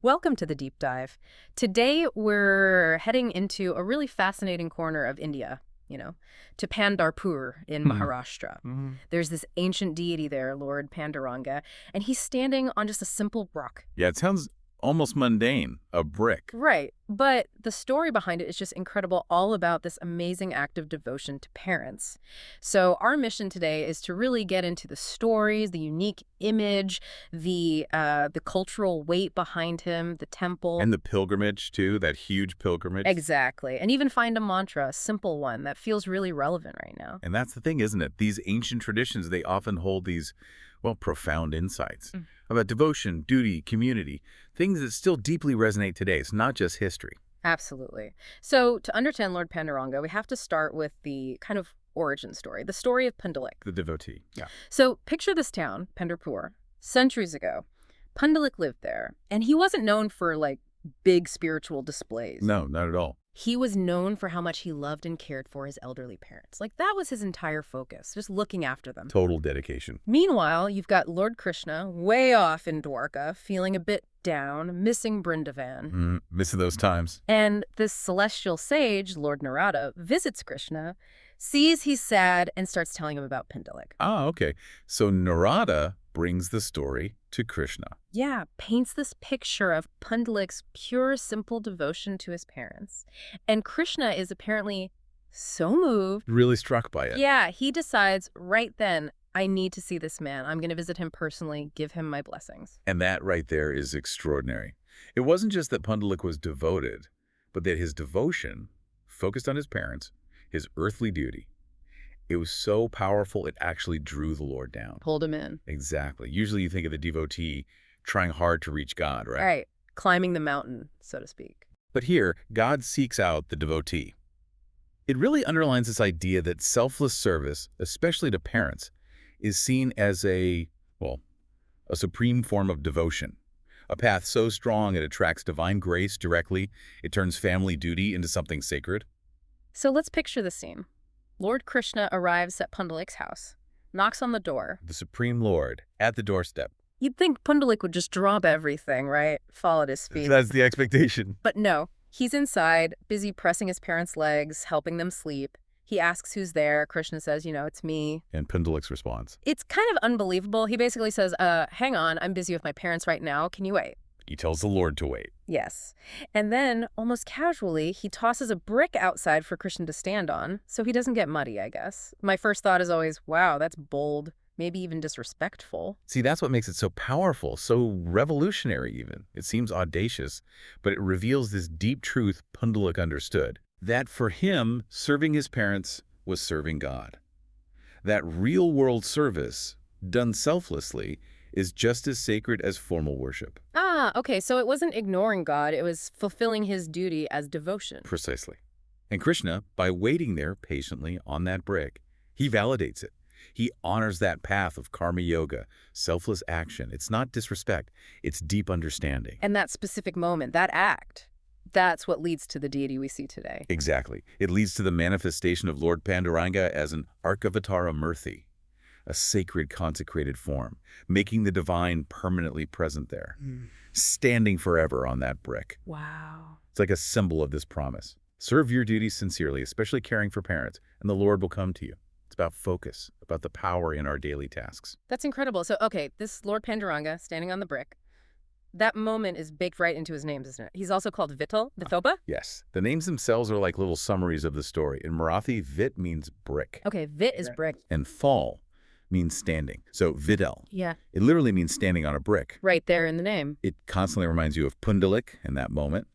Welcome to the deep dive. Today we're heading into a really fascinating corner of India, to Pandharpur in Hmm. Maharashtra. Mhm. There's this ancient deity there, Lord Panduranga, and he's standing on just a simple rock. Yeah, it sounds almost mundane. A brick. Right, but the story behind it is just incredible, all about this amazing act of devotion to parents. So our mission today is to really get into the stories, the unique image, the cultural weight behind him, the temple. And the pilgrimage, too, that huge pilgrimage. Exactly. And even find a mantra, a simple one that feels really relevant right now. And that's the thing, isn't it? These ancient traditions, they often hold these, well, profound insights Mm. about devotion, duty, community, things that still deeply resonate today. It's not just history. Absolutely. So to understand Lord Panduranga, we have to start with the kind of origin story, the story of Pundalik. The devotee. Yeah. So picture this town, Pandharpur, centuries ago. Pundalik lived there, and he wasn't known for big spiritual displays. No, not at all. He was known for how much he loved and cared for his elderly parents. That was his entire focus, just looking after them. Total dedication. Meanwhile, you've got Lord Krishna way off in Dwarka, feeling a bit down, missing Brindavan. Missing those times. And this celestial sage, Lord Narada, visits Krishna, sees he's sad, and starts telling him about Pindalik. Ah, okay. So Narada brings the story to Krishna. Yeah, paints this picture of Pundalik's pure, simple devotion to his parents. And Krishna is apparently so moved. Really struck by it. Yeah, he decides right then, I need to see this man. I'm going to visit him personally, give him my blessings. And that right there is extraordinary. It wasn't just that Pundalik was devoted, but that his devotion focused on his parents, his earthly duty. It was so powerful, it actually drew the Lord down. Pulled him in. Exactly. Usually you think of the devotee trying hard to reach God, right? Right, climbing the mountain, so to speak. But here, God seeks out the devotee. It really underlines this idea that selfless service, especially to parents, is seen as well, a supreme form of devotion. A path so strong it attracts divine grace directly, it turns family duty into something sacred. So let's picture the scene. Lord Krishna arrives at Pundalik's house, knocks on the door. The Supreme Lord at the doorstep. You'd think Pundalik would just drop everything, right? Fall at his feet. That's the expectation. But no, he's inside, busy pressing his parents' legs, helping them sleep. He asks who's there. Krishna says, it's me. And Pundalik's response. It's kind of unbelievable. He basically says, hang on, I'm busy with my parents right now. Can you wait? He tells the Lord to wait. Yes. And then, almost casually, he tosses a brick outside for Krishna to stand on, so he doesn't get muddy, I guess. My first thought is always, wow, that's bold, maybe even disrespectful. See, that's what makes it so powerful, so revolutionary even. It seems audacious, but it reveals this deep truth Pundalik understood, that for him, serving his parents was serving God. That real-world service, done selflessly, is just as sacred as formal worship. Ah, okay, so it wasn't ignoring God, it was fulfilling his duty as devotion. Precisely. And Krishna, by waiting there patiently on that brick, he validates it. He honors that path of karma yoga, selfless action. It's not disrespect, it's deep understanding. And that specific moment, that act, that's what leads to the deity we see today. Exactly. It leads to the manifestation of Lord Panduranga as an Arkavatara Murthy, a sacred consecrated form, making the divine permanently present there, standing forever on that brick. Wow. It's like a symbol of this promise. Serve your duties sincerely, especially caring for parents, and the Lord will come to you. It's about focus, about the power in our daily tasks. That's incredible. So, okay, this Lord Panduranga standing on the brick, that moment is baked right into his name, isn't it? He's also called Vithoba? Yes. The names themselves are like little summaries of the story. In Marathi, Vit means brick, Okay, Vit is brick. and Fall means standing. So Videl, Yeah, it literally means standing on a brick. right there in the name. It constantly reminds you of Pundalik in that moment.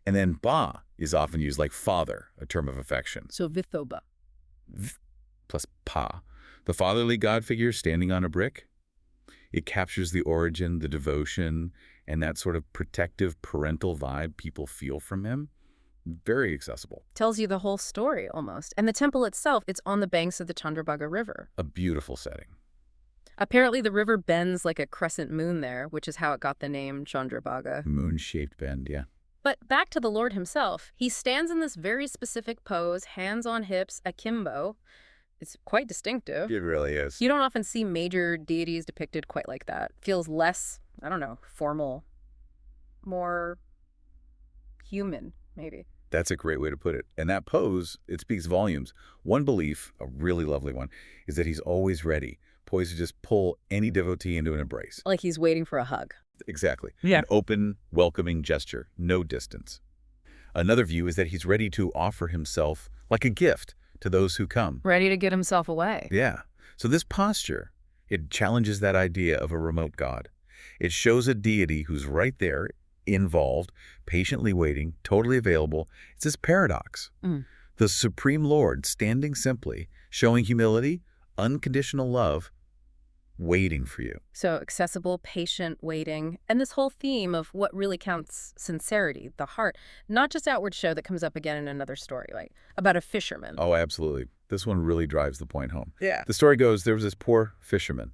And then Ba is often used like father, a term of affection. So Vithoba. V plus Pa, the fatherly God figure standing on a brick. It captures the origin, the devotion, and that sort of protective parental vibe people feel from him. Very accessible. Tells you the whole story, almost. And the temple itself, it's on the banks of the Chandrabhaga River. A beautiful setting. Apparently, the river bends like a crescent moon there, which is how it got the name Chandrabhaga. Moon-shaped bend, yeah. But back to the Lord himself. He stands in this very specific pose, hands on hips, akimbo. It's quite distinctive. It really is. You don't often see major deities depicted quite like that. Feels less, I don't know, formal. more human, maybe. That's a great way to put it. And that pose, it speaks volumes. One belief, a really lovely one, is that he's always ready, poised to just pull any devotee into an embrace. Like he's waiting for a hug. Exactly. Yeah. An open, welcoming gesture, no distance. Another view is that he's ready to offer himself like a gift to those who come. Ready to get himself away. Yeah. So this posture, it challenges that idea of a remote God. It shows a deity who's right there, involved, patiently waiting, totally available. It's this paradox. The Supreme Lord standing simply, showing humility, unconditional love, waiting for you. So accessible, patient, waiting, and this whole theme of what really counts, sincerity, the heart, not just outward show that comes up again in another story, like about a fisherman. Oh, absolutely. This one really drives the point home. Yeah. The story goes, there was this poor fisherman.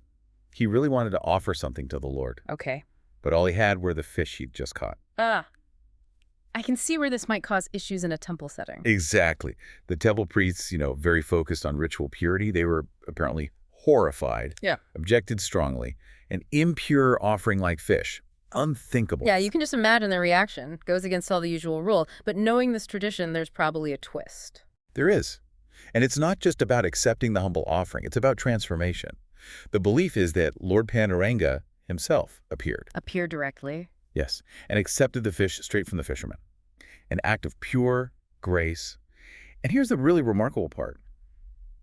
He really wanted to offer something to the Lord, Okay. but all he had were the fish he'd just caught. I can see where this might cause issues in a temple setting. Exactly. The temple priests, very focused on ritual purity, they were apparently horrified, objected strongly. An impure offering like fish, unthinkable. Yeah, you can just imagine their reaction. Goes against all the usual rule. But knowing this tradition, there's probably a twist. There is. And it's not just about accepting the humble offering. It's about transformation. The belief is that Lord Panduranga himself appeared. Appear directly. Yes, and accepted the fish straight from the fisherman. An act of pure grace. And here's the really remarkable part.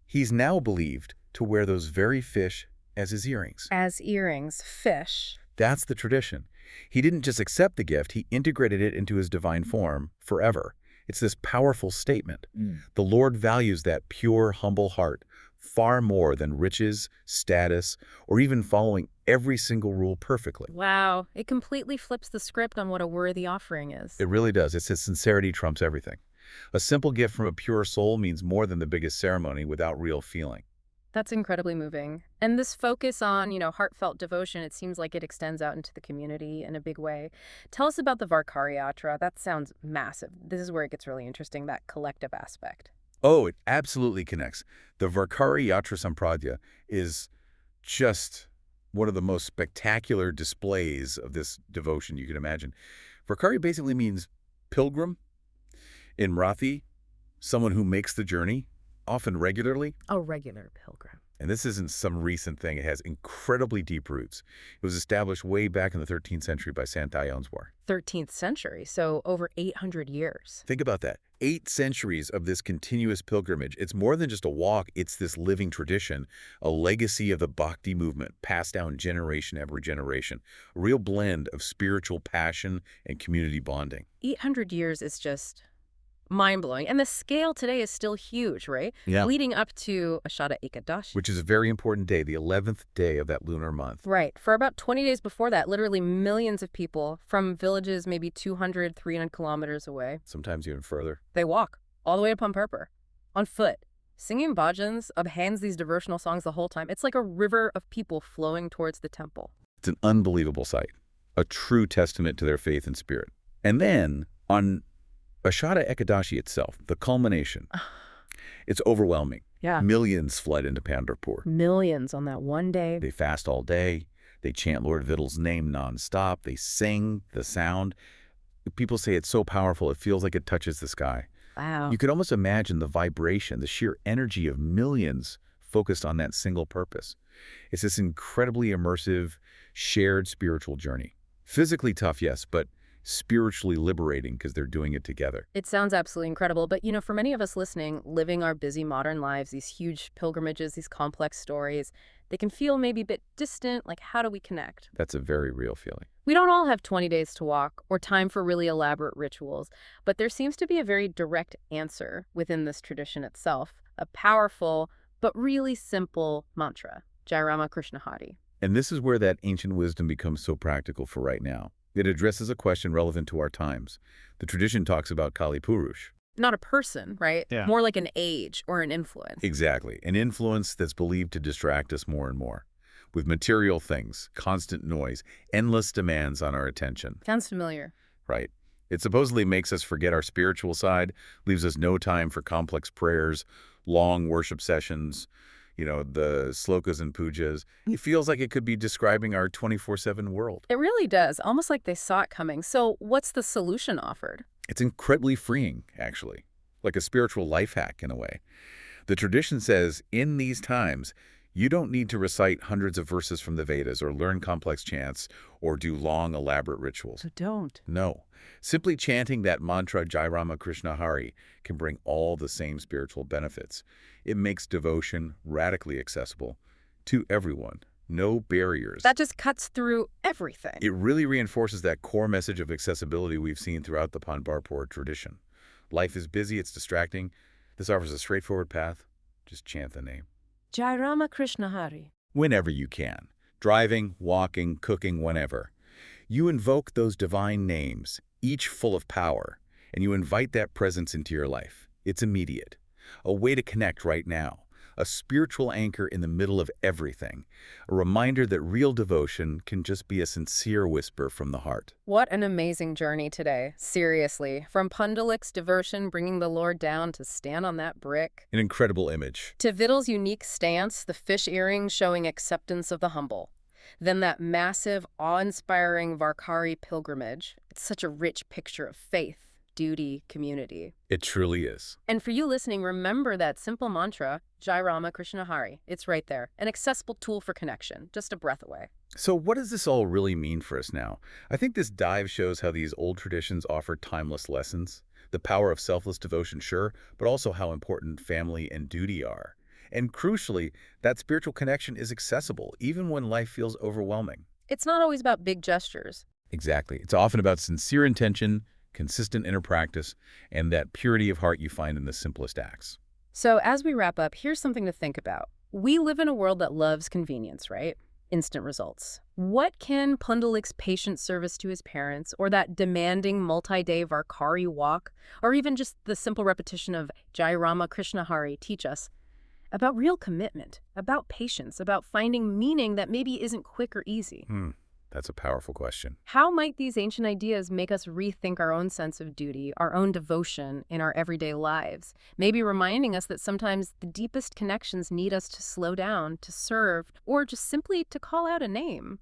He's now believed to wear those very fish as his earrings. As earrings, fish. That's the tradition. He didn't just accept the gift, he integrated it into his divine form forever. It's this powerful statement. The Lord values that pure, humble heart far more than riches, status, or even following every single rule perfectly. Wow. It completely flips the script on what a worthy offering is. It really does. It says sincerity trumps everything. A simple gift from a pure soul means more than the biggest ceremony without real feeling. That's incredibly moving. And this focus on, heartfelt devotion, it seems like it extends out into the community in a big way. Tell us about the Varkari Yatra. That sounds massive. This is where it gets really interesting, that collective aspect. Oh, it absolutely connects. The Varkari Yatra Sampradaya is just one of the most spectacular displays of this devotion you can imagine. Varkari basically means pilgrim. In Marathi, someone who makes the journey, often regularly. A regular pilgrim. And this isn't some recent thing. It has incredibly deep roots. It was established way back in the 13th century by Sant Ionswar. 13th century, so over 800 years. Think about that. 8 centuries of this continuous pilgrimage. It's more than just a walk. It's this living tradition, a legacy of the Bhakti movement, passed down generation after generation. A real blend of spiritual passion and community bonding. 800 years is just mind-blowing. And the scale today is still huge, right? Yeah. Leading up to Ashada Ekadashi. Which is a very important day, the 11th day of that lunar month. Right. For about 20 days before that, literally millions of people from villages maybe 200, 300 kilometers away. Sometimes even further. They walk all the way to Pumperper on foot, singing bhajans, abhands these devotional songs the whole time. It's like a river of people flowing towards the temple. It's an unbelievable sight, a true testament to their faith and spirit. And then on Ashada Ekadashi itself, the culmination, it's overwhelming. Yeah. Millions flood into Pandurpur. Millions on that one day. They fast all day. They chant Lord Vittle's name nonstop. They sing the sound. People say it's so powerful, it feels like it touches the sky. Wow. You could almost imagine the vibration, the sheer energy of millions focused on that single purpose. It's this incredibly immersive, shared spiritual journey. Physically tough, yes, but spiritually liberating because they're doing it together. It sounds absolutely incredible. But, for many of us listening, living our busy modern lives, these huge pilgrimages, these complex stories, they can feel maybe a bit distant. Like, how do we connect? That's a very real feeling. We don't all have 20 days to walk or time for really elaborate rituals, but there seems to be a very direct answer within this tradition itself, a powerful but really simple mantra, Jai Rama Krishna Hari. And this is where that ancient wisdom becomes so practical for right now. It addresses a question relevant to our times. The tradition talks about Kali Purush. Not a person, right? Yeah. More like an age or an influence. Exactly. An influence that's believed to distract us more and more. With material things, constant noise, endless demands on our attention. Sounds familiar. Right. It supposedly makes us forget our spiritual side, leaves us no time for complex prayers, long worship sessions, the slokas and pujas. It feels like it could be describing our 24/7 world. It really does, almost like they saw it coming. So what's the solution offered? It's incredibly freeing, actually, like a spiritual life hack in a way. The tradition says, in these times, you don't need to recite hundreds of verses from the Vedas or learn complex chants or do long, elaborate rituals. So don't. No. Simply chanting that mantra Jai Rama Krishna Hari can bring all the same spiritual benefits. It makes devotion radically accessible to everyone. No barriers. That just cuts through everything. It really reinforces that core message of accessibility we've seen throughout the Panduranga tradition. Life is busy, it's distracting. This offers a straightforward path. Just chant the name. Jai Rama Krishna Hari. Whenever you can. Driving, walking, cooking, whenever. You invoke those divine names, each full of power, and you invite that presence into your life. It's immediate. A way to connect right now. A spiritual anchor in the middle of everything. A reminder that real devotion can just be a sincere whisper from the heart. What an amazing journey today. Seriously. From Pundalik's devotion bringing the Lord down to stand on that brick, An incredible image. to Vittel's unique stance, the fish earrings showing acceptance of the humble. Then that massive, awe-inspiring Varkari pilgrimage. It's such a rich picture of faith, duty, community. It truly is. And for you listening, remember that simple mantra, Jai Rama Krishna Hari. It's right there. An accessible tool for connection, just a breath away. So what does this all really mean for us now? I think this dive shows how these old traditions offer timeless lessons. The power of selfless devotion, sure, but also how important family and duty are. And crucially, that spiritual connection is accessible, even when life feels overwhelming. It's not always about big gestures. Exactly. It's often about sincere intention, consistent inner practice, and that purity of heart you find in the simplest acts. So as we wrap up, here's something to think about. We live in a world that loves convenience, right? Instant results. What can Pundalik's patient service to his parents, or that demanding multi-day Varkari walk, or even just the simple repetition of Jai Rama Krishna Hari teach us about real commitment, about patience, about finding meaning that maybe isn't quick or easy? That's a powerful question. How might these ancient ideas make us rethink our own sense of duty, our own devotion in our everyday lives? Maybe reminding us that sometimes the deepest connections need us to slow down, to serve, or just simply to call out a name.